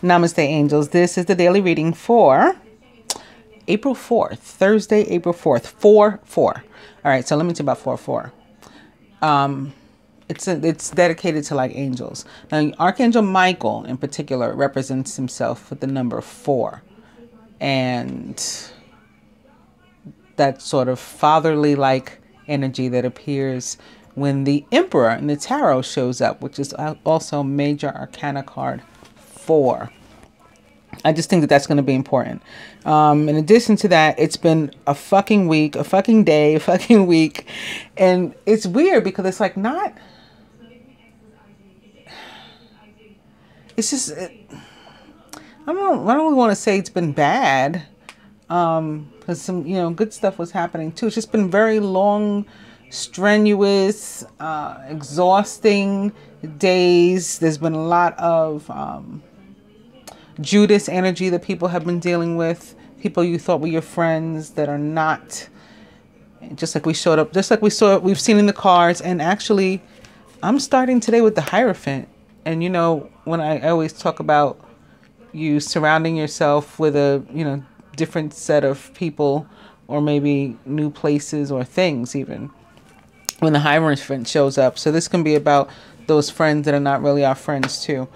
Namaste, angels. This is the daily reading for April 4th, Thursday, April 4th, 4/4. All right, so let me tell you about 4/4. It's dedicated to like angels. Now, Archangel Michael in particular represents himself with the number 4, and that sort of fatherly like energy that appears when the Emperor in the tarot shows up, which is also major arcana card 4. I just think that that's going to be important. In addition to that, it's been a fucking week, a fucking day, a fucking week. And it's weird because it's like not... It's just... I don't really want to say it's been bad. Because some, good stuff was happening too. It's just been very long, strenuous, exhausting days. There's been a lot of... Judas energy that people have been dealing with. People you thought were your friends that are not. Just like we showed up, just like we've seen in the cards. And actually, I'm starting today with the Hierophant. And when I always talk about you surrounding yourself with a, different set of people or maybe new places or things even. When the Hierophant shows up. So this can be about those friends that are not really our friends too.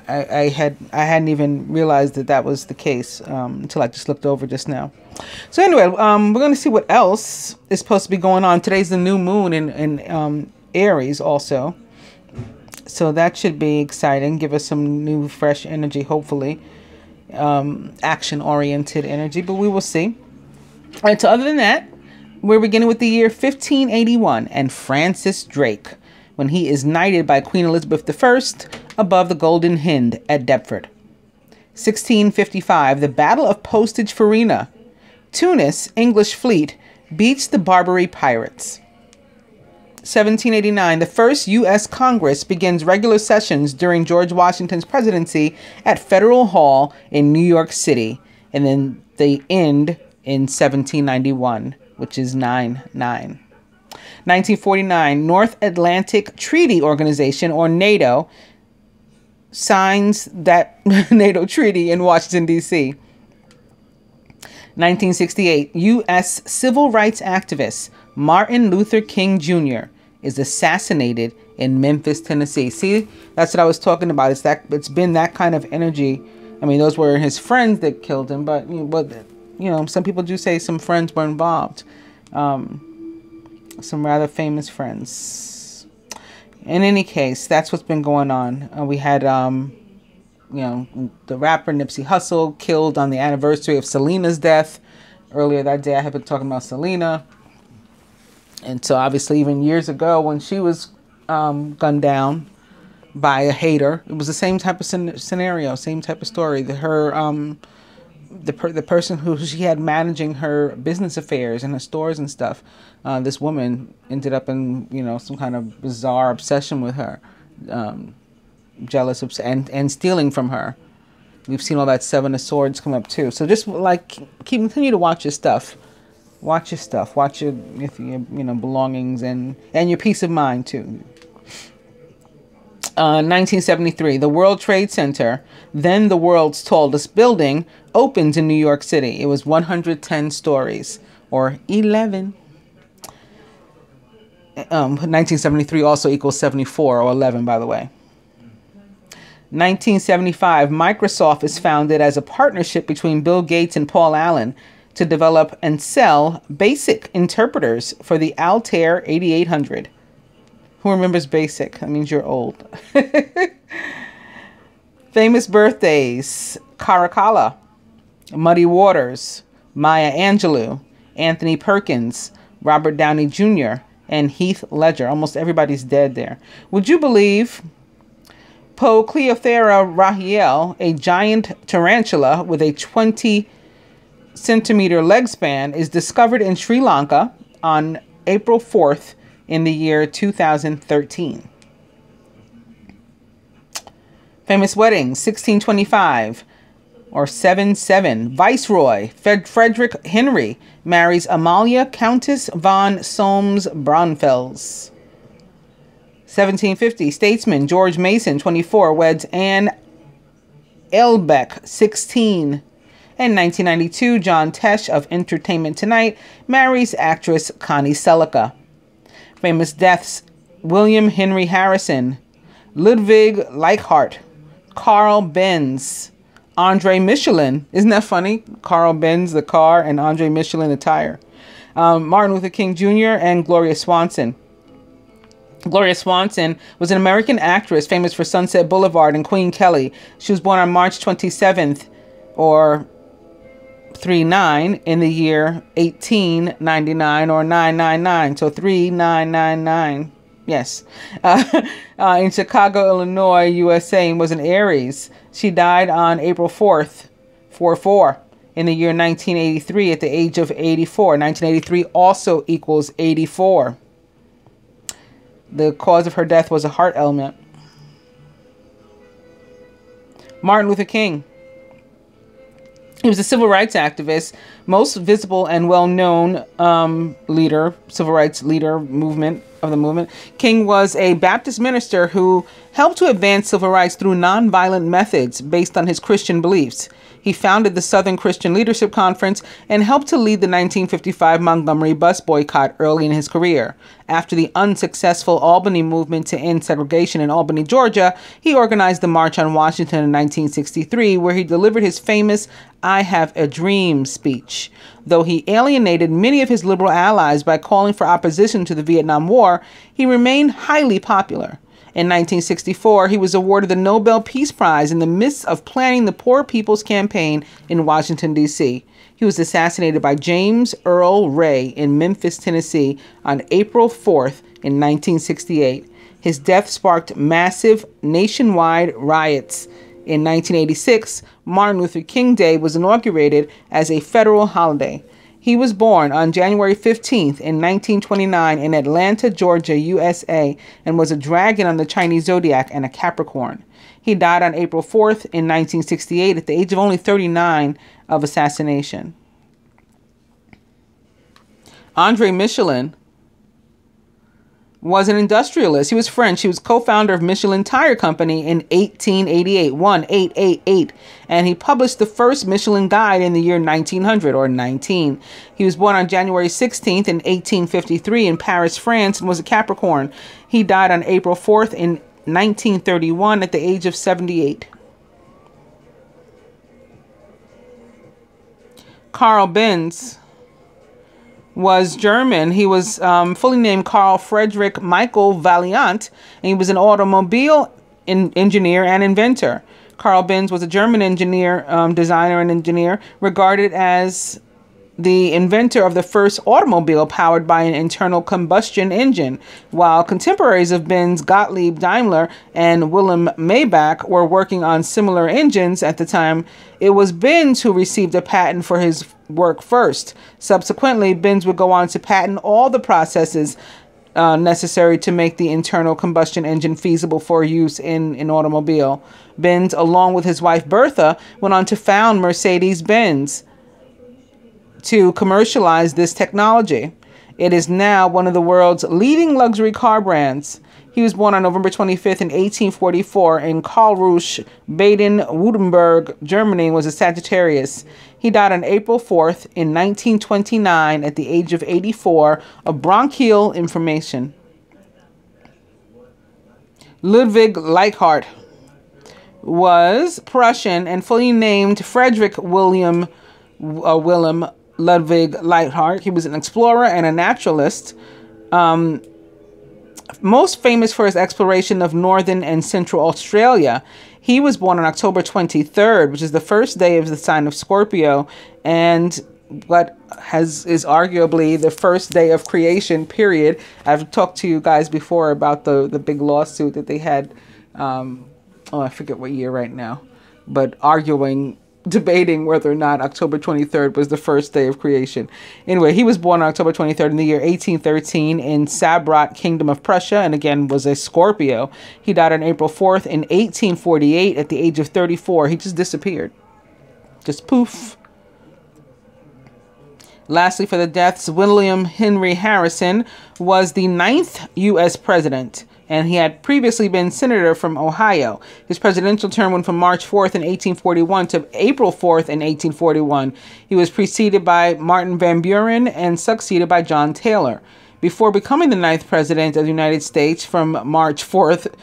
I hadn't even realized that was the case until I just looked over just now. So anyway, we're going to see what else is supposed to be going on. Today's the new moon in Aries also. So that should be exciting. Give us some new, fresh energy, hopefully. Action-oriented energy, but we will see. All right, so other than that, we're beginning with the year 1581 and Francis Drake, when he is knighted by Queen Elizabeth I above the Golden Hind at Deptford. 1655, the Battle of Postage Farina. Tunis, English fleet, beats the Barbary pirates. 1789, the first U.S. Congress begins regular sessions during George Washington's presidency at Federal Hall in New York City. And then they end in 1791, which is 9/9. 1949, North Atlantic Treaty Organization, or NATO, signs that NATO treaty in Washington, D.C. 1968, U.S. civil rights activist Martin Luther King Jr. is assassinated in Memphis, Tennessee. See, that's what I was talking about. It's been that kind of energy. I mean, those were his friends that killed him, but some people do say some friends were involved. Some rather famous friends. In any case, that's what's been going on. We had, the rapper Nipsey Hussle killed on the anniversary of Selena's death. Earlier that day, I had been talking about Selena. And so obviously even years ago when she was gunned down by a hater, it was the same type of scenario, same type of story. The person who she had managing her business affairs and her stores and stuff, this woman ended up in some kind of bizarre obsession with her, jealous and stealing from her. We've seen all that Seven of Swords come up too. So just like continue to watch your stuff. Watch your stuff. Watch your belongings and your peace of mind too. 1973, the World Trade Center, then the world's tallest building, opens in New York City. It was 110 stories, or 11. 1973 also equals 74, or 11, by the way. 1975, Microsoft is founded as a partnership between Bill Gates and Paul Allen to develop and sell BASIC interpreters for the Altair 8800. Who remembers BASIC? That means you're old. Famous birthdays: Caracalla, Muddy Waters, Maya Angelou, Anthony Perkins, Robert Downey Jr., and Heath Ledger. Almost everybody's dead there. Would you believe Poeclothera rahiel, a giant tarantula with a 20-centimeter leg span, is discovered in Sri Lanka on April 4th in the year 2013. Famous weddings: 1625, or 7/7. Viceroy Frederick Henry marries Amalia, Countess von Solms-Braunfels. 1750, statesman George Mason, 24, weds Anne Elbeck, 16. In 1992, John Tesh of Entertainment Tonight marries actress Connie Sellecca. Famous deaths: William Henry Harrison, Ludwig Leichhardt, Carl Benz, Andre Michelin. Isn't that funny? Carl Benz, the car, and Andre Michelin, the tire. Martin Luther King Jr. and Gloria Swanson. Gloria Swanson was an American actress famous for Sunset Boulevard and Queen Kelly. She was born on March 27th, or 39, in the year 1899, or 999, so 3999. Yes. In Chicago, Illinois, USA, and was an Aries. She died on April 4th, 44, in the year 1983 at the age of 84. 1983 also equals 84. The cause of her death was a heart ailment. Martin Luther King. He was a civil rights activist, most visible and well-known leader, civil rights leader movement of the movement. King was a Baptist minister who helped to advance civil rights through nonviolent methods based on his Christian beliefs. He founded the Southern Christian Leadership Conference and helped to lead the 1955 Montgomery bus boycott early in his career. After the unsuccessful Albany movement to end segregation in Albany, Georgia, he organized the March on Washington in 1963, where he delivered his famous "I Have a Dream" speech. Though he alienated many of his liberal allies by calling for opposition to the Vietnam War, he remained highly popular. In 1964, he was awarded the Nobel Peace Prize in the midst of planning the Poor People's Campaign in Washington, D.C. He was assassinated by James Earl Ray in Memphis, Tennessee on April 4th in 1968. His death sparked massive nationwide riots. In 1986, Martin Luther King Day was inaugurated as a federal holiday. He was born on January 15th in 1929 in Atlanta, Georgia, USA, and was a dragon on the Chinese zodiac and a Capricorn. He died on April 4th in 1968 at the age of only 39 of assassination. Andre Michelin was an industrialist. He was French. He was co-founder of Michelin Tire Company in 1888, 1888, and he published the first Michelin Guide in the year 1900, or 19. He was born on January 16th in 1853 in Paris, France, and was a Capricorn. He died on April 4th in 1931 at the age of 78. Carl Benz was German. He was fully named Carl Friedrich Michael Valiant, and he was an automobile engineer and inventor. Carl Benz was a German engineer, designer and engineer, regarded as the inventor of the first automobile powered by an internal combustion engine. While contemporaries of Benz, Gottlieb Daimler and Wilhelm Maybach, were working on similar engines at the time, it was Benz who received a patent for his work first. Subsequently, Benz would go on to patent all the processes necessary to make the internal combustion engine feasible for use in an automobile. Benz, along with his wife Bertha, went on to found Mercedes-Benz to commercialize this technology. It is now one of the world's leading luxury car brands. He was born on November 25th in 1844 in Karlsruhe, Baden-Württemberg, Germany, and was a Sagittarius. He died on April 4th in 1929 at the age of 84 of bronchial inflammation. Ludwig Leichhardt was Prussian and fully named Frederick William Ludwig Leichhardt. He was an explorer and a naturalist, most famous for his exploration of northern and central Australia. He was born on October 23rd, which is the first day of the sign of Scorpio, and what is arguably the first day of creation, period. I've talked to you guys before about the big lawsuit that they had, I forget what year right now, but debating whether or not October 23rd was the first day of creation. Anyway, he was born on October 23rd in the year 1813 in Sabrat, Kingdom of Prussia, and again was a Scorpio. He died on April 4th in 1848 at the age of 34. He just disappeared. Just poof. Lastly, for the deaths, William Henry Harrison was the 9th U.S. president, and he had previously been senator from Ohio. His presidential term went from March 4th in 1841 to April 4th in 1841. He was preceded by Martin Van Buren and succeeded by John Taylor. Before becoming the 9th president of the United States from March 4th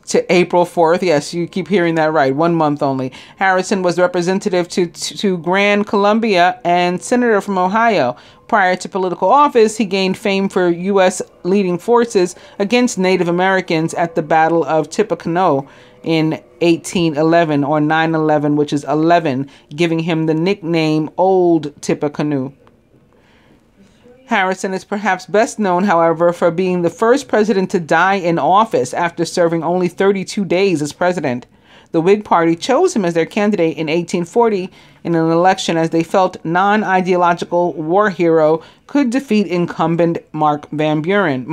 to April 4th. Yes, you keep hearing that right. 1 month only. Harrison was representative to Grand Columbia and senator from Ohio. Prior to political office, he gained fame for U.S. leading forces against Native Americans at the Battle of Tippecanoe in 1811, or 9/11, which is 11, giving him the nickname Old Tippecanoe. Harrison is perhaps best known, however, for being the first president to die in office after serving only 32 days as president. The Whig Party chose him as their candidate in 1840 in an election as they felt non-ideological war hero could defeat incumbent Martin Van Buren.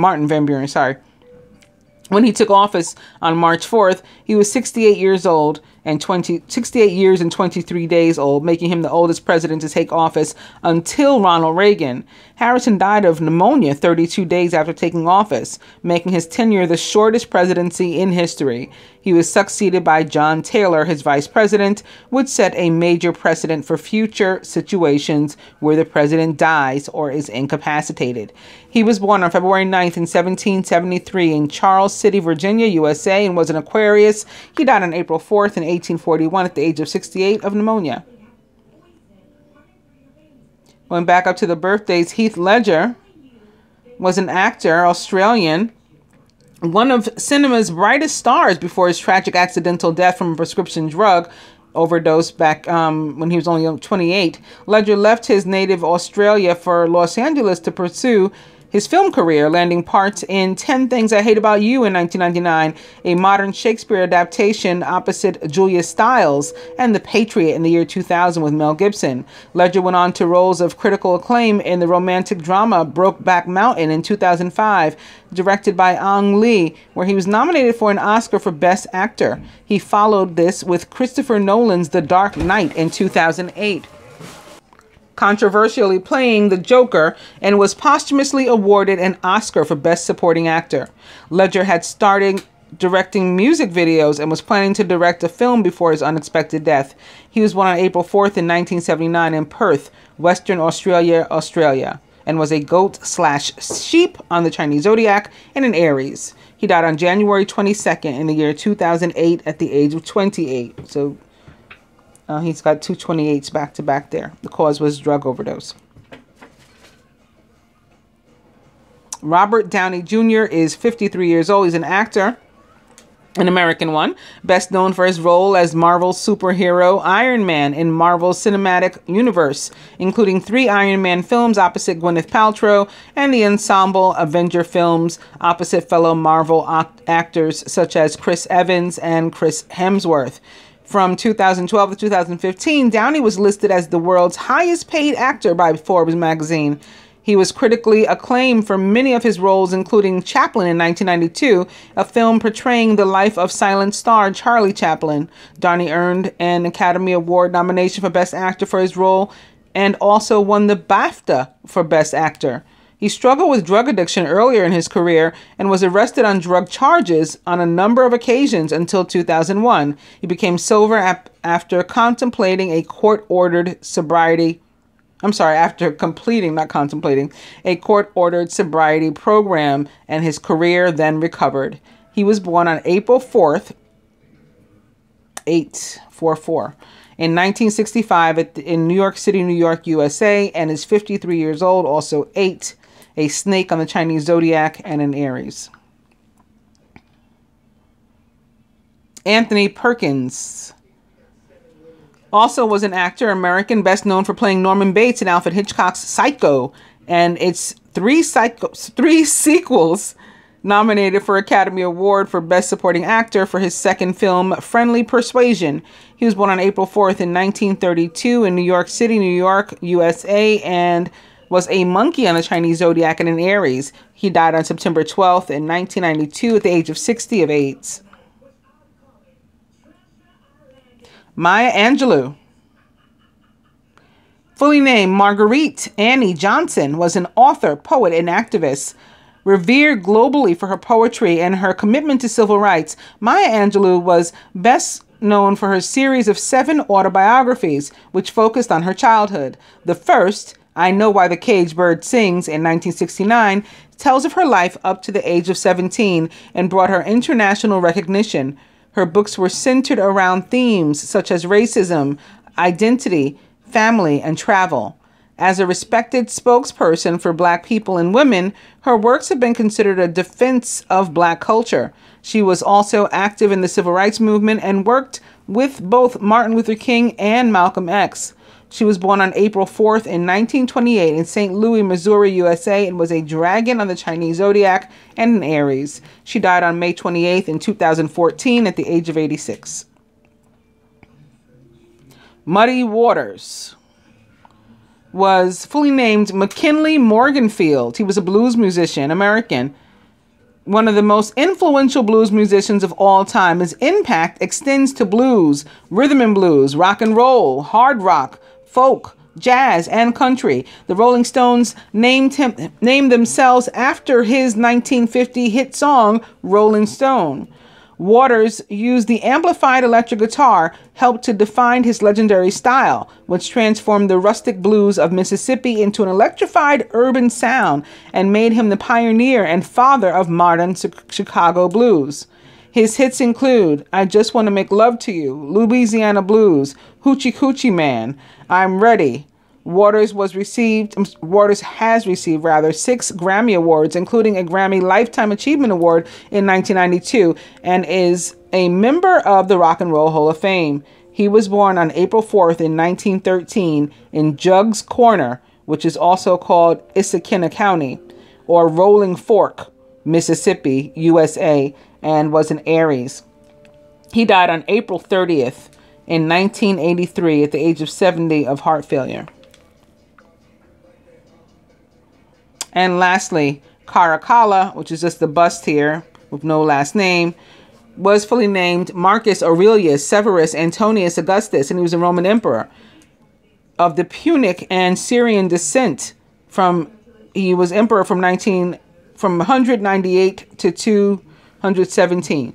When he took office on March 4th, he was 68 years old and 68 years and 23 days old, making him the oldest president to take office until Ronald Reagan. Harrison died of pneumonia 32 days after taking office, making his tenure the shortest presidency in history. He was succeeded by John Taylor, his vice president, which set a major precedent for future situations where the president dies or is incapacitated. He was born on February 9th in 1773 in Charles City, Virginia, USA, and was an Aquarius. He died on April 4th in 1841 at the age of 68 of pneumonia. Going back up to the birthdays, Heath Ledger was an actor, Australian, one of cinema's brightest stars before his tragic accidental death from a prescription drug overdose back when he was only 28. Ledger left his native Australia for Los Angeles to pursue his film career, landing parts in 10 Things I Hate About You in 1999, a modern Shakespeare adaptation opposite Julia Stiles, and The Patriot in the year 2000 with Mel Gibson. Ledger went on to roles of critical acclaim in the romantic drama Brokeback Mountain in 2005, directed by Ang Lee, where he was nominated for an Oscar for Best Actor. He followed this with Christopher Nolan's The Dark Knight in 2008. Controversially playing the Joker, and was posthumously awarded an Oscar for Best Supporting Actor. Ledger had started directing music videos and was planning to direct a film before his unexpected death. He was born on April 4th in 1979 in Perth, Western Australia, Australia, and was a goat/sheep on the Chinese zodiac and an Aries. He died on January 22nd in the year 2008 at the age of 28. So he's got two 28s back to back there. The cause was drug overdose. Robert Downey Jr. is 53 years old. He's an actor, an American one, best known for his role as Marvel's superhero Iron Man in Marvel's Cinematic Universe, including 3 Iron Man films opposite Gwyneth Paltrow and the ensemble Avenger films opposite fellow Marvel actors such as Chris Evans and Chris Hemsworth. From 2012 to 2015, Downey was listed as the world's highest paid actor by Forbes magazine. He was critically acclaimed for many of his roles, including Chaplin in 1992, a film portraying the life of silent star Charlie Chaplin. Downey earned an Academy Award nomination for Best Actor for his role and also won the BAFTA for Best Actor. He struggled with drug addiction earlier in his career and was arrested on drug charges on a number of occasions until 2001. He became sober after completing a court-ordered sobriety program, and his career then recovered. He was born on April 4th, 844, in 1965 in New York City, New York, USA, and is 53 years old, also 8. A snake on the Chinese zodiac, and an Aries. Anthony Perkins also was an actor, American, best known for playing Norman Bates in Alfred Hitchcock's Psycho, and its three sequels, nominated for Academy Award for Best Supporting Actor for his second film, Friendly Persuasion. He was born on April 4th in 1932 in New York City, New York, USA, and was a monkey on the Chinese zodiac and an Aries. He died on September 12th in 1992 at the age of 60 of AIDS. Maya Angelou. Fully named Marguerite Annie Johnson, was an author, poet, and activist. Revered globally for her poetry and her commitment to civil rights, Maya Angelou was best known for her series of 7 autobiographies, which focused on her childhood. The first, I Know Why the Caged Bird Sings, in 1969, tells of her life up to the age of 17 and brought her international recognition. Her books were centered around themes such as racism, identity, family, and travel. As a respected spokesperson for Black people and women, her works have been considered a defense of Black culture. She was also active in the civil rights movement and worked with both Martin Luther King and Malcolm X. She was born on April 4th in 1928 in St. Louis, Missouri, USA, and was a dragon on the Chinese zodiac and an Aries. She died on May 28th in 2014 at the age of 86. Muddy Waters was fully named McKinley Morganfield. He was a blues musician, American. One of the most influential blues musicians of all time. His impact extends to blues, rhythm and blues, rock and roll, hard rock, folk, jazz, and country. The Rolling Stones named themselves after his 1950 hit song, Rolling Stone. Waters used the amplified electric guitar, helped to define his legendary style, which transformed the rustic blues of Mississippi into an electrified urban sound and made him the pioneer and father of modern Chicago blues. His hits include I Just Want to Make Love to You, Louisiana Blues, Hoochie Coochie Man, I'm Ready. Waters has received 6 Grammy Awards, including a Grammy Lifetime Achievement Award in 1992, and is a member of the Rock and Roll Hall of Fame. He was born on April 4th in 1913 in Jugs Corner, which is also called Issaquena County, or Rolling Fork, Mississippi, USA, and was an Aries. He died on April 30th in 1983 at the age of 70 of heart failure. And lastly, Caracalla, which is just the bust here with no last name, was fully named Marcus Aurelius Severus Antonius Augustus, and he was a Roman emperor of the Punic and Syrian descent. He was emperor from 198 to 217.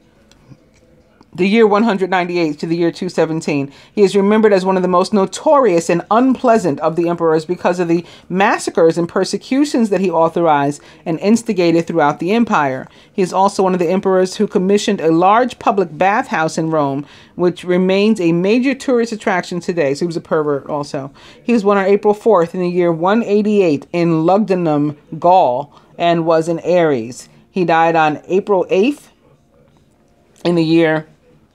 The year 198 to the year 217. He is remembered as one of the most notorious and unpleasant of the emperors because of the massacres and persecutions that he authorized and instigated throughout the empire. He is also one of the emperors who commissioned a large public bathhouse in Rome, which remains a major tourist attraction today. So he was a pervert also. He was born on April 4th in the year 188 in Lugdunum, Gaul, and was an Aries. He died on April 8th in the year...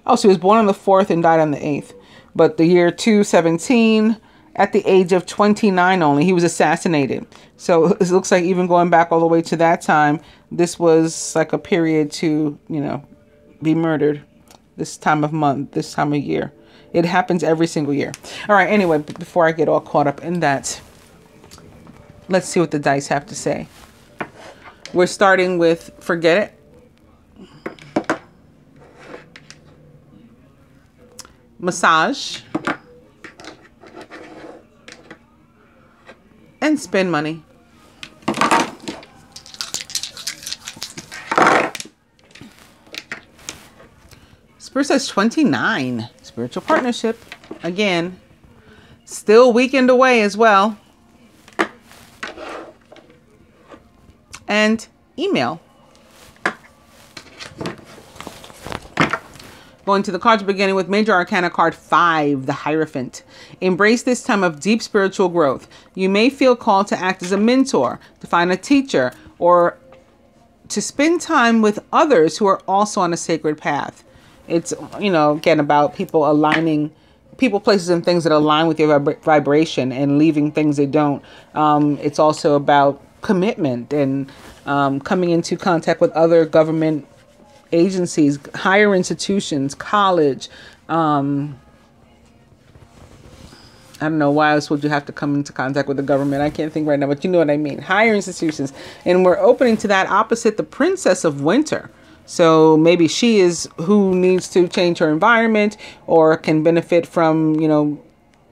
Oh, so he was born on the 4th and died on the 8th. But the year 217, at the age of 29 only, he was assassinated. So it looks like even going back all the way to that time, this was like a period to, be murdered this time of month, this time of year. It happens every single year. All right, anyway, before I get all caught up in that, let's see what the dice have to say. We're starting with Forget It. Massage, and Spend Money. Spirit says 29. Spiritual partnership. Again, still weekend away as well. And email. Going to the cards, beginning with Major Arcana card 5, the Hierophant. Embrace this time of deep spiritual growth. You may feel called to act as a mentor, to find a teacher, or to spend time with others who are also on a sacred path. It's, again, about people aligning, people, places, and things that align with your vibration and leaving things that don't. It's also about commitment and coming into contact with other government agencies, higher institutions, college. I don't know why else would you have to come into contact with the government. I can't think right now, but you know what I mean. Higher institutions. And we're opening to that opposite, the Princess of Winter. So maybe she is who needs to change her environment or can benefit from,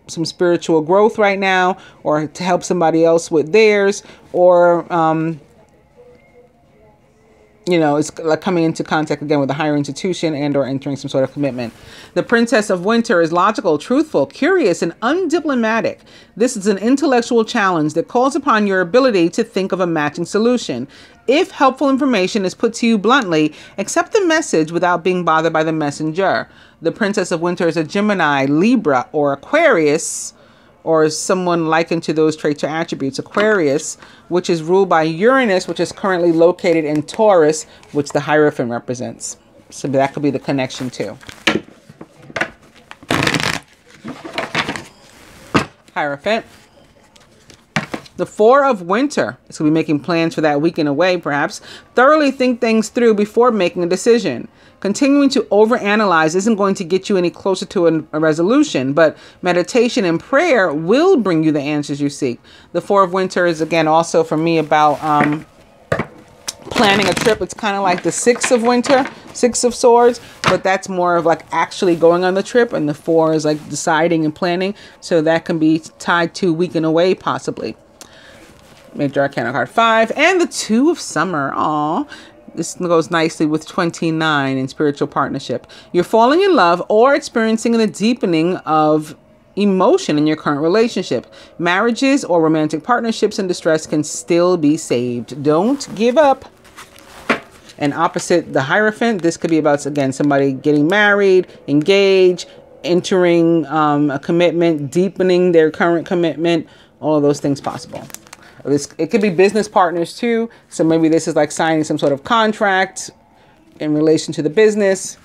some spiritual growth right now, or to help somebody else with theirs, or you know, it's like coming into contact again with a higher institution and or entering some sort of commitment. The Princess of Winter is logical, truthful, curious, and undiplomatic. This is an intellectual challenge that calls upon your ability to think of a matching solution. If helpful information is put to you bluntly, accept the message without being bothered by the messenger. The Princess of Winter is a Gemini, Libra, or Aquarius, or someone likened to those traits or attributes. Aquarius, which is ruled by Uranus, which is currently located in Taurus, which the Hierophant represents. So that could be the connection too. Hierophant. The Four of Winter. So we'll be making plans for that weekend away, perhaps. Thoroughly think things through before making a decision. Continuing to overanalyze isn't going to get you any closer to a resolution, but meditation and prayer will bring you the answers you seek. The Four of Winter is, again, also for me about planning a trip. It's kind of like the Six of Winter, Six of Swords, but that's more of like actually going on the trip, and the Four is like deciding and planning. So that can be tied to weekend away, possibly. Major Arcana card 5, and the Two of Summer. Aw. This goes nicely with 29 in spiritual partnership. You're falling in love or experiencing the deepening of emotion in your current relationship. Marriages or romantic partnerships in distress can still be saved. Don't give up. And opposite the Hierophant, this could be about, again, somebody getting married, engaged, entering a commitment, deepening their current commitment, all of those things possible. It could be business partners too. So maybe this is like signing some sort of contract in relation to the business.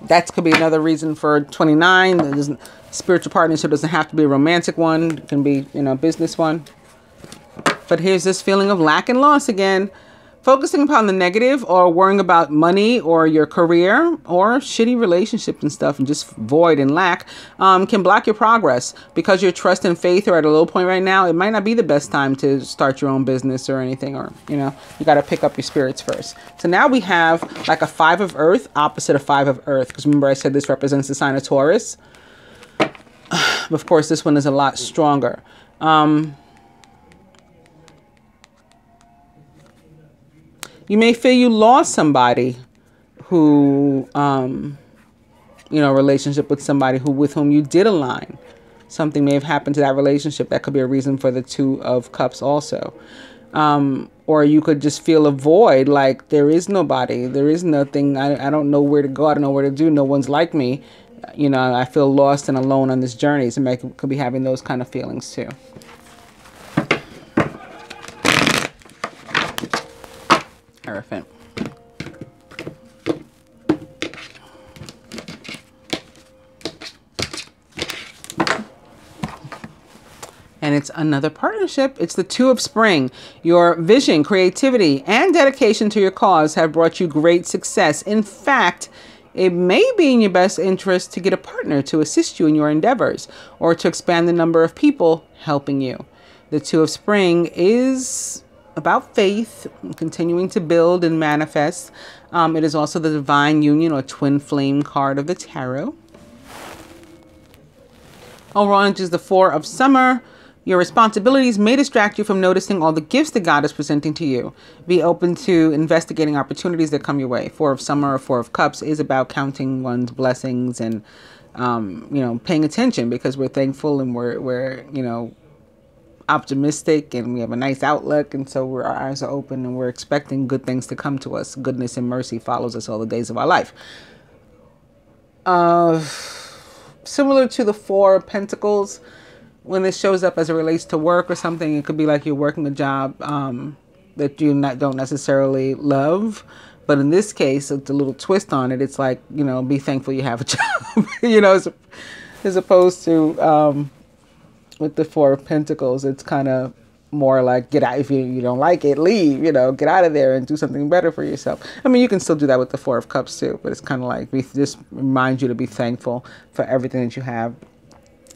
That could be another reason for 29. Spiritual partnership doesn't have to be a romantic one. It can be, you know, a business one. But here's this feeling of lack and loss again. Focusing upon the negative or worrying about money or your career or shitty relationships and stuff and just void and lack can block your progress. Because your trust and faith are at a low point right now, it might not be the best time to start your own business or anything, or, you know, you got to pick up your spirits first. So now we have like a Five of Earth opposite of Five of Earth. Because remember I said this represents the sign of Taurus. Of course, this one is a lot stronger. You may feel you lost somebody who, you know, a relationship with somebody with whom you did align. Something may have happened to that relationship. That could be a reason for the Two of Cups also. Or you could just feel a void, like there is nobody. There is nothing. I don't know where to go. I don't know what to do. No one's like me. You know, I feel lost and alone on this journey. So I could be having those kind of feelings too. Hierophant. And it's another partnership. It's the Two of Spring. Your vision, creativity, and dedication to your cause have brought you great success. In fact, it may be in your best interest to get a partner to assist you in your endeavors or to expand the number of people helping you. The Two of Spring is about faith, continuing to build and manifest. It is also the Divine Union or Twin Flame card of the Tarot. Overall, it is the Four of Summer. Your responsibilities may distract you from noticing all the gifts that God is presenting to you. Be open to investigating opportunities that come your way. Four of Summer or Four of Cups is about counting one's blessings and, you know, paying attention, because we're thankful and we're you know, optimistic and we have a nice outlook, and so our eyes are open and we're expecting good things to come to us. Goodness and mercy follows us all the days of our life. Similar to the Four of Pentacles, when this shows up as it relates to work or something, it could be like you're working a job that you don't necessarily love. But in this case, it's a little twist on it. It's like, you know, be thankful you have a job, you know, as opposed to with the Four of Pentacles, it's kind of more like, get out. If you don't like it, leave, you know, get out of there and do something better for yourself. I mean, you can still do that with the Four of Cups too, but it's kind of like, we just remind you to be thankful for everything that you have.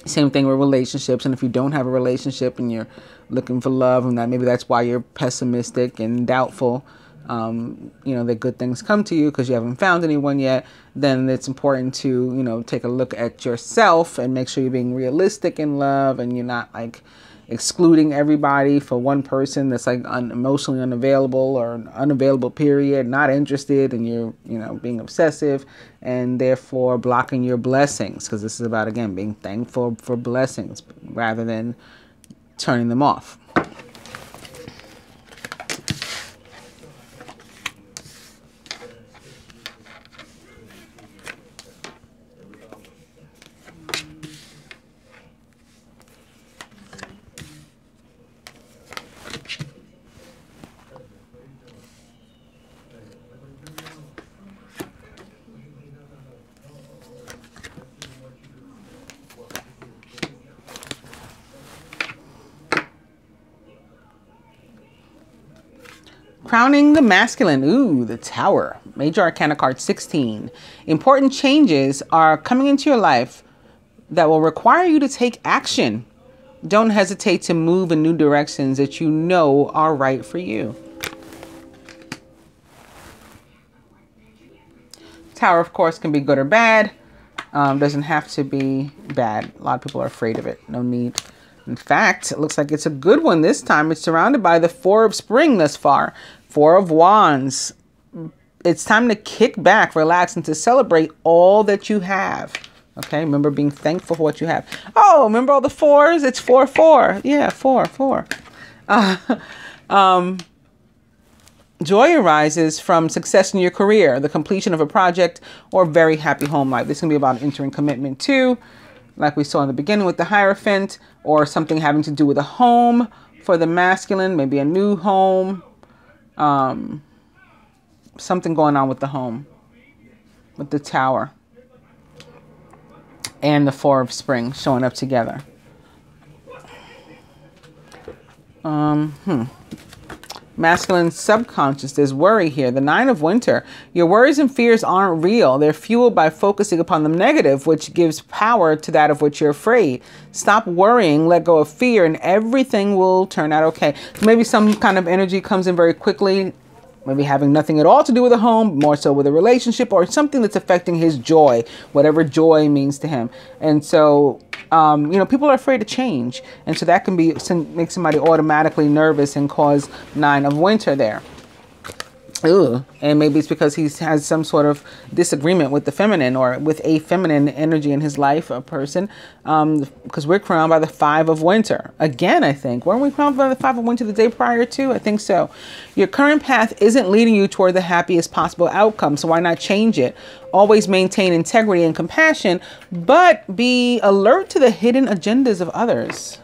Same thing with relationships. And if you don't have a relationship and you're looking for love, and that maybe that's why you're pessimistic and doubtful, you know, that good things come to you because you haven't found anyone yet, then it's important to, you know, take a look at yourself and make sure you're being realistic in love and you're not like excluding everybody for one person that's like emotionally unavailable or unavailable period, not interested, and you're, you know, being obsessive and therefore blocking your blessings, because this is about, again, being thankful for blessings rather than turning them off. Crowning the masculine. Ooh, the Tower. Major Arcana card 16. Important changes are coming into your life that will require you to take action. Don't hesitate to move in new directions that you know are right for you. Tower, of course, can be good or bad. Doesn't have to be bad. A lot of people are afraid of it. No need. In fact, it looks like it's a good one this time. It's surrounded by the Four of Spring thus far. Four of Wands. It's time to kick back, relax, and to celebrate all that you have. Okay, remember being thankful for what you have. Oh, remember all the fours? It's 4-4. Yeah, 4-4. Joy arises from success in your career, the completion of a project, or very happy home life. This can be about entering commitment too, like we saw in the beginning with the Hierophant, or something having to do with a home for the masculine, maybe a new home. Something going on with the home, with the Tower and the Four of Spring showing up together. Masculine subconscious, there's worry here. The Nine of Winter. Your worries and fears aren't real. They're fueled by focusing upon the negative, which gives power to that of which you're afraid. Stop worrying, let go of fear, and everything will turn out okay. Maybe some kind of energy comes in very quickly, maybe having nothing at all to do with a home, more so with a relationship or something that's affecting his joy, whatever joy means to him. And so, you know, people are afraid to change. And so that can be make somebody automatically nervous and cause Nine of Winter there. Ooh. And maybe it's because he has some sort of disagreement with the feminine or with a feminine energy in his life, a person, because we're crowned by the Five of Winter. Again, I think. Weren't we crowned by the Five of Winter the day prior to? I think so. Your current path isn't leading you toward the happiest possible outcome, so why not change it? Always maintain integrity and compassion, but be alert to the hidden agendas of others.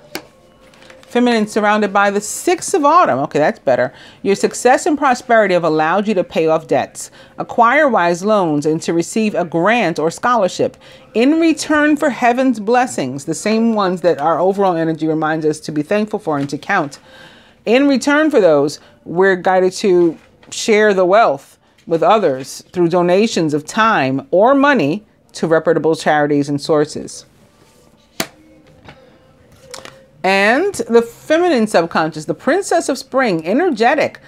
Feminine surrounded by the Six of Autumn. Okay, that's better. Your success and prosperity have allowed you to pay off debts, acquire wise loans, and to receive a grant or scholarship in return for heaven's blessings, the same ones that our overall energy reminds us to be thankful for and to count. In return for those, we're guided to share the wealth with others through donations of time or money to reputable charities and sources. And the feminine subconscious, the Princess of Spring, energetic,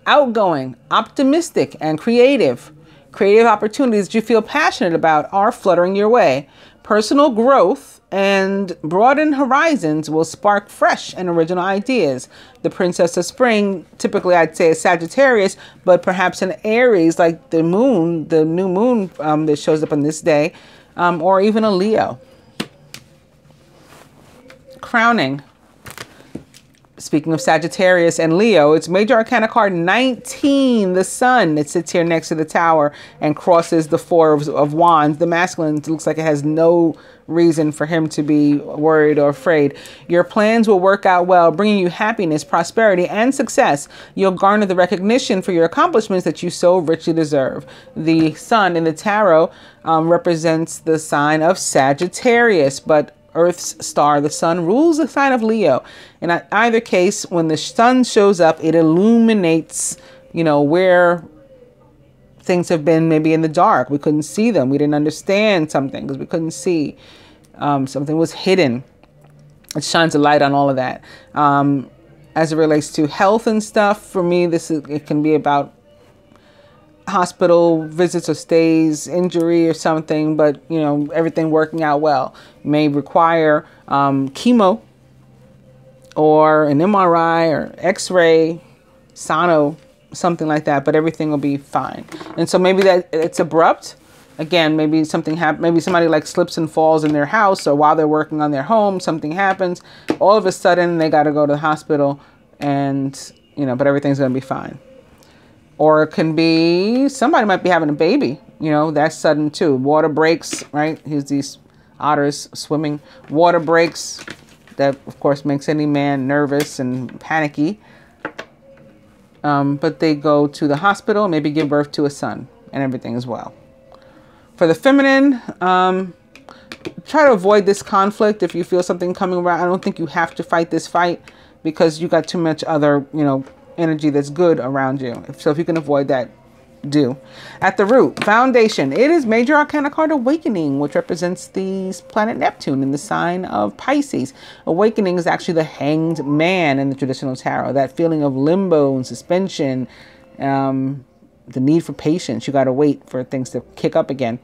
outgoing, optimistic, and creative. Creative opportunities that you feel passionate about are fluttering your way. Personal growth and broadened horizons will spark fresh and original ideas. The Princess of Spring, typically I'd say a Sagittarius, but perhaps an Aries, like the moon, the new moon that shows up on this day, or even a Leo. Crowning. Speaking of Sagittarius and Leo, it's Major Arcana card 19, the Sun. It sits here next to the Tower and crosses the Four of Wands. The masculine looks like it has no reason for him to be worried or afraid. Your plans will work out well, bringing you happiness, prosperity, and success. You'll garner the recognition for your accomplishments that you so richly deserve. The Sun in the Tarot represents the sign of Sagittarius, but Earth's star, the Sun, rules the sign of Leo. In either case, when the Sun shows up, it illuminates, you know, where things have been maybe in the dark. We couldn't see them. We didn't understand something because we couldn't see. Something was hidden. It shines a light on all of that. As it relates to health and stuff, for me, it can be about hospital visits or stays, injury or something, but you know, everything working out well. May require chemo or an MRI or X-ray, sono, something like that, but everything will be fine. And so maybe that it's abrupt. Again, maybe something happens. Maybe somebody like slips and falls in their house, or while they're working on their home, something happens. All of a sudden, they got to go to the hospital, and you know, but everything's gonna be fine. Or it can be somebody might be having a baby. You know, that's sudden too. Water breaks, right? Here's these otters swimming. Water breaks. That of course makes any man nervous and panicky. But they go to the hospital, maybe give birth to a son, and everything is well. For the feminine, try to avoid this conflict if you feel something coming around. I don't think you have to fight this fight because you got too much other, you know, energy that's good around you. So if you can avoid that, do. At the root, foundation, it is Major Arcana card Awakening, which represents the planet Neptune in the sign of Pisces. Awakening is actually the Hanged Man in the traditional tarot. That feeling of limbo and suspension, the need for patience. You got to wait for things to kick up again.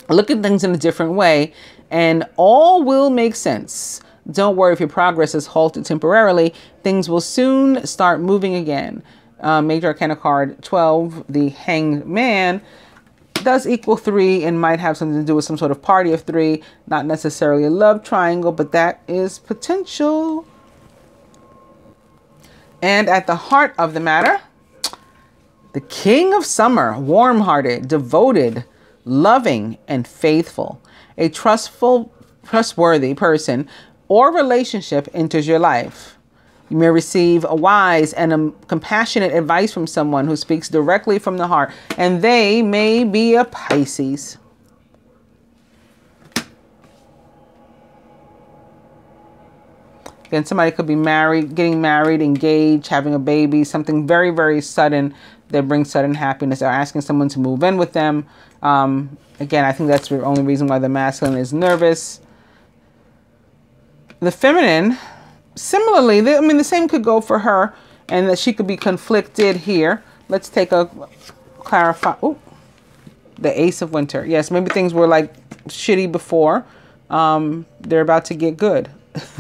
Look at things in a different way, and all will make sense. Don't worry if your progress is halted temporarily. Things will soon start moving again. Major Arcana card 12, the Hanged Man, does equal 3 and might have something to do with some sort of party of 3. Not necessarily a love triangle, but that is potential. And at the heart of the matter, the King of Summer, warm-hearted, devoted, loving, and faithful. A trustworthy person or relationship enters your life. You may receive a wise and a compassionate advice from someone who speaks directly from the heart, and they may be a Pisces. Again, somebody could be married, getting married, engaged, having a baby, something very, very sudden that brings sudden happiness. They're asking someone to move in with them. Again, I think that's the only reason why the masculine is nervous. The feminine, similarly, I mean, the same could go for her, and that she could be conflicted here. Let's take a clarify. Oh, the Ace of Winter. Yes, maybe things were like shitty before. They're about to get good.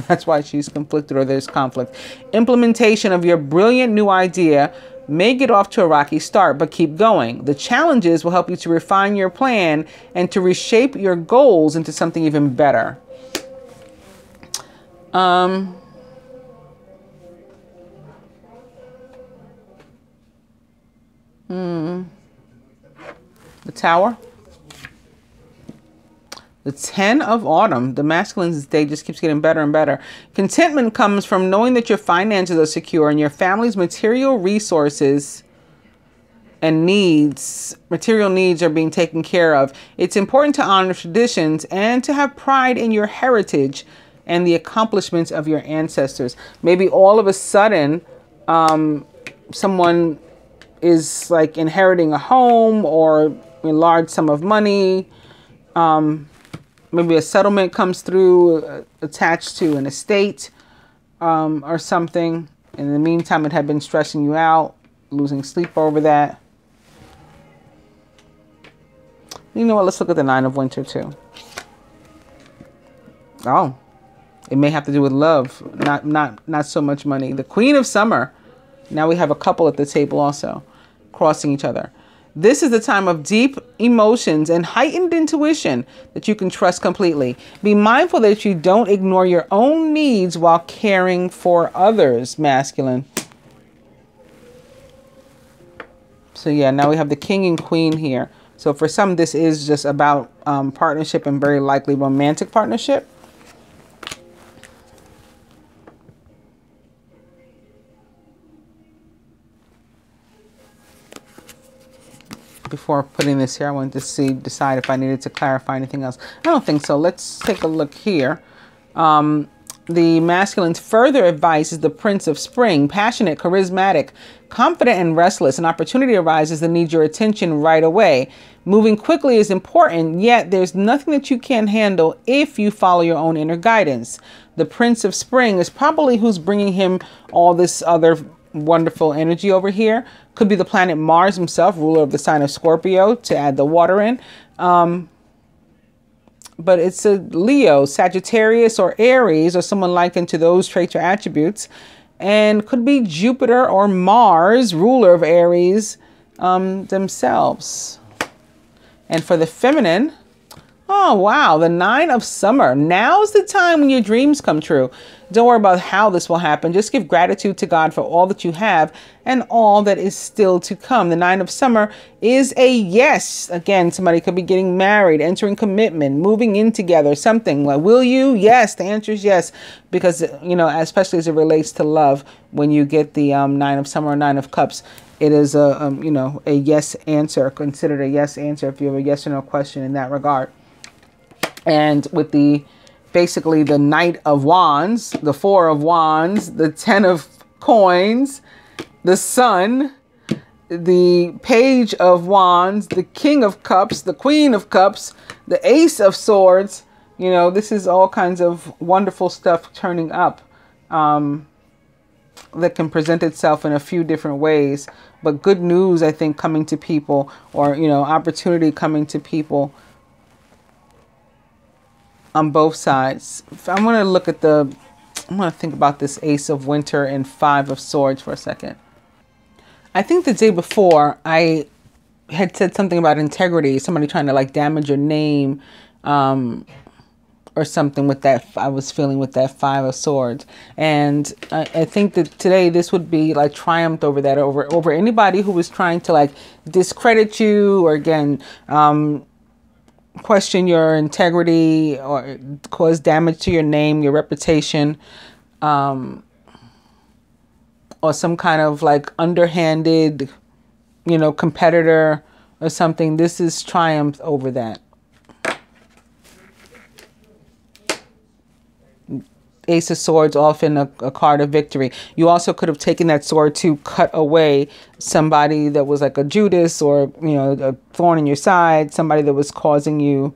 That's why she's conflicted, or there's conflict. Implementation of your brilliant new idea may get off to a rocky start, but keep going. The challenges will help you to refine your plan and to reshape your goals into something even better. The Tower. The 10 of Autumn. The masculine's day just keeps getting better and better. Contentment comes from knowing that your finances are secure and your family's material resources and material needs are being taken care of. It's important to honor traditions and to have pride in your heritage and the accomplishments of your ancestors. Maybe all of a sudden, someone is like inheriting a home or a large sum of money. Maybe a settlement comes through attached to an estate or something. In the meantime, it had been stressing you out, losing sleep over that. You know what? Let's look at the Nine of Winter too. Oh, it may have to do with love, not so much money. The Queen of Summer. Now we have a couple at the table also, crossing each other. This is the time of deep emotions and heightened intuition that you can trust completely. Be mindful that you don't ignore your own needs while caring for others, masculine. So yeah, now we have the King and Queen here. So for some, this is just about partnership and very likely romantic partnership. Before putting this here, I wanted to decide if I needed to clarify anything else. I don't think so. Let's take a look here. The masculine's further advice is the Prince of Spring, passionate, charismatic, confident, and restless. An opportunity arises that needs your attention right away. Moving quickly is important, yet there's nothing that you can't handle if you follow your own inner guidance. The Prince of Spring is probably who's bringing him all this other wonderful energy over here. Could be the planet Mars himself, ruler of the sign of Scorpio, to add the water in. But it's a Leo, Sagittarius, or Aries, or someone likened to those traits or attributes. And could be Jupiter or Mars, ruler of Aries, themselves. And for the feminine, oh, wow, the 9 of Summer. Now's the time when your dreams come true. Don't worry about how this will happen. Just give gratitude to God for all that you have and all that is still to come. The 9 of Summer is a yes. Again, somebody could be getting married, entering commitment, moving in together, something. Like, will you? Yes. The answer is yes. Because, you know, especially as it relates to love, when you get the 9 of Summer or 9 of Cups, it is a, you know, a yes answer, considered a yes answer if you have a yes or no question in that regard. And with the basically the Knight of Wands, the 4 of Wands, the 10 of Coins, the Sun, the Page of Wands, the King of Cups, the Queen of Cups, the Ace of Swords. You know, this is all kinds of wonderful stuff turning up that can present itself in a few different ways. But good news, I think, coming to people, or, you know, opportunity coming to people on both sides. I'm going to look at I'm going to think about this Ace of Winter and 5 of Swords for a second. I think the day before I had said something about integrity, somebody trying to like damage your name, or something with that. I was feeling with that 5 of Swords. And I think that today this would be like triumphed over that, over anybody who was trying to like discredit you, or again, question your integrity, or cause damage to your name, your reputation, or some kind of like underhanded, you know, competitor or something. This is triumphed over that. Ace of Swords, often a card of victory. You also could have taken that sword to cut away somebody that was like a Judas, or, you know, a thorn in your side, somebody that was causing you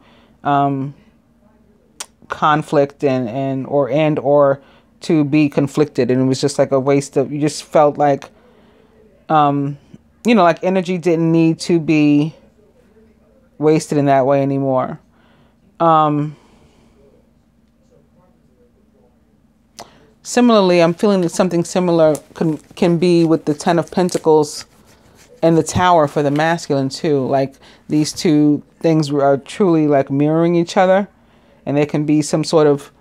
conflict or to be conflicted. And it was just like a waste of, you just felt like, you know, like energy didn't need to be wasted in that way anymore. Similarly, I'm feeling that something similar can be with the 10 of Pentacles and the Tower for the masculine too. Like these two things are truly like mirroring each other, and there can be some sort of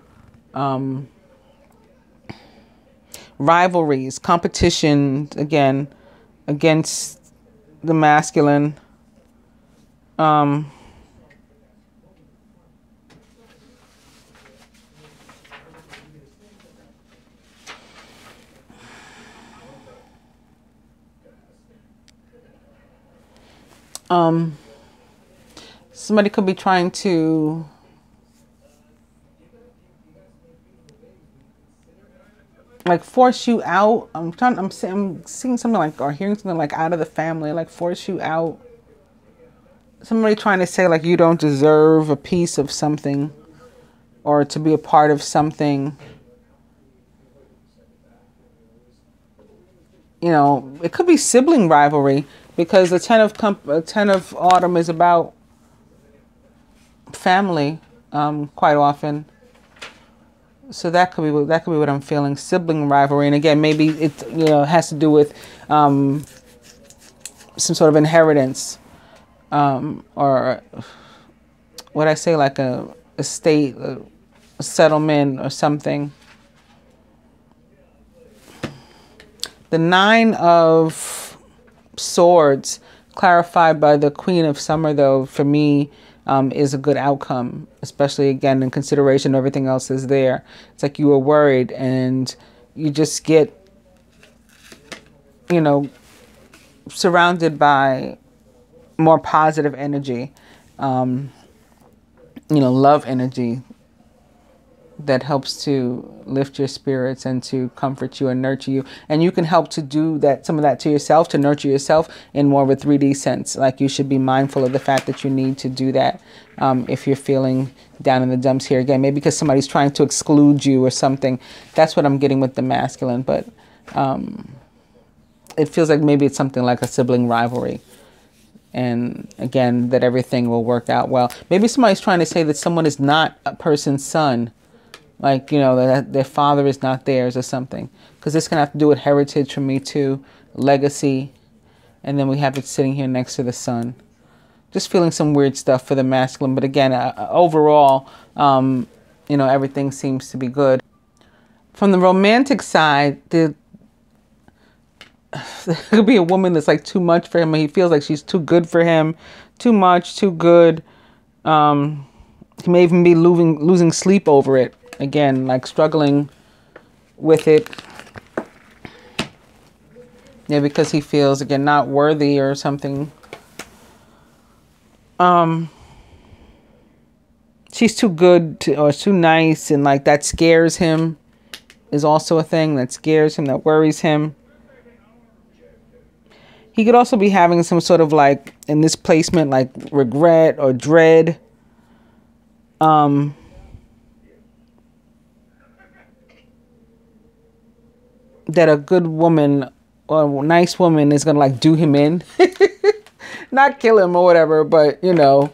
rivalries, competition, again, against the masculine. Somebody could be trying to like force you out. I'm seeing something like, or hearing something like out of the family, like force you out. Somebody trying to say like you don't deserve a piece of something, or to be a part of something. You know, it could be sibling rivalry, because the 10 of Autumn is about family, quite often. So that could be what I'm feeling, sibling rivalry. And again, maybe it, you know, has to do with some sort of inheritance, or what I say, like a estate, a settlement or something. The 9 of Swords, clarified by the Queen of Summer, though, for me, is a good outcome, especially, again, in consideration everything else is there. It's like you were worried, and you just get, you know, surrounded by more positive energy, you know, love energy that helps to lift your spirits and to comfort you and nurture you. And you can help to do that, some of that to yourself, to nurture yourself in more of a 3D sense. Like you should be mindful of the fact that you need to do that if you're feeling down in the dumps here. Again, maybe because somebody's trying to exclude you or something. That's what I'm getting with the masculine. But it feels like maybe it's something like a sibling rivalry. And again, that everything will work out well. Maybe somebody's trying to say that someone is not a person's son. Like, you know, that their father is not theirs or something. Because this can have to do with heritage for me too. Legacy. And then we have it sitting here next to the sun. Just feeling some weird stuff for the masculine. But again, overall, you know, everything seems to be good. From the romantic side, there could be a woman that's like too much for him. He feels like she's too good for him. Too much, too good. He may even be losing sleep over it. Again, like struggling with it. Yeah, because he feels, again, not worthy or something. She's too good or too nice, and like that scares him is also a thing that scares him, that worries him. He could also be having some sort of like, in this placement, like regret or dread. That a good woman or a nice woman is going to like do him in. Not kill him or whatever, but you know,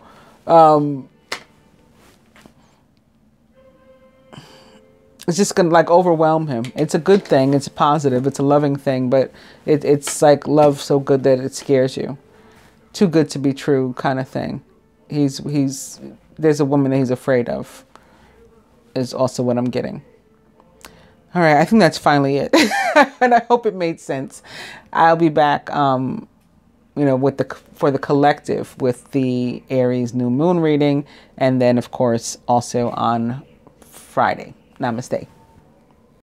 it's just going to like overwhelm him. It's a good thing. It's positive. It's a loving thing, but it's like love so good that it scares you. Too good to be true kind of thing. There's a woman that he's afraid of is also what I'm getting. All right, I think that's finally it. And I hope it made sense. I'll be back, you know, for the collective with the Aries new moon reading. And then, of course, also on Friday. Namaste.